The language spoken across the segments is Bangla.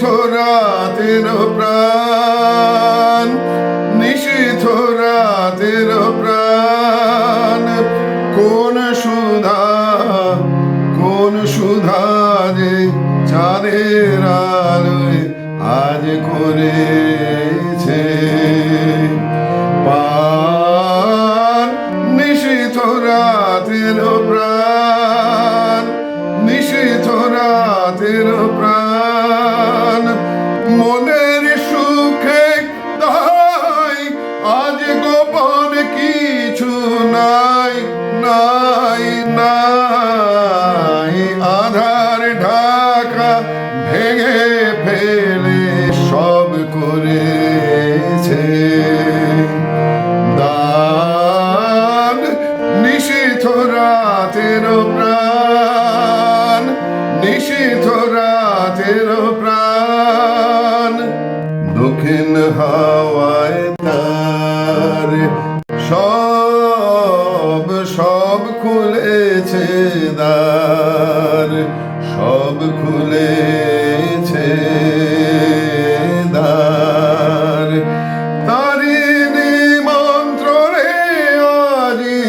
নিশীথ রাতের প্রাণ, নিশীথ রাতের প্রাণ, কোন সুধা, কোন সুধা যে চাঁদের আলোয় আজ করেছে পান। নিশীথ রাতের প্রাণ, নিশীথ রাতের প্রাণ, মনের সুখে তাই আজ গোপন কিছু নাই, নাই নাই। আধার ঢাকা ভেঙে ফেলে সব করেছে দান। নিশীথ রাতের প্রাণ, নিশীথ রাতের প্রাণ, দক্ষিণ হাওয়ায় তার সব সব খুলেছে দ্বার, সব খুলেছে দ্বার। তারি নিমন্ত্রণে আজি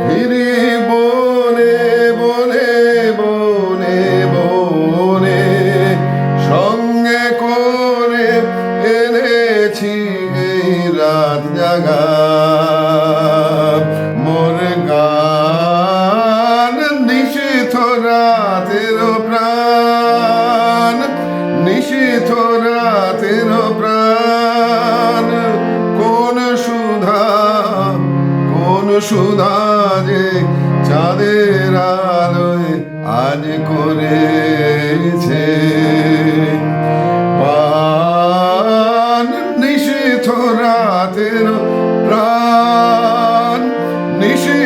ফিরি বনে বনে বনে বনে, সঙ্গে করে এনেছি এই রাত জাগা মোর গান। নিশীথ রাতের প্রাণ, নিশীথ রাতের প্রাণ, কোন সুধা, কোন সুধা যে চাঁদের আলোয় আজ করেছে পান। নিশীথ রাতের প্রাণ, নিশীথ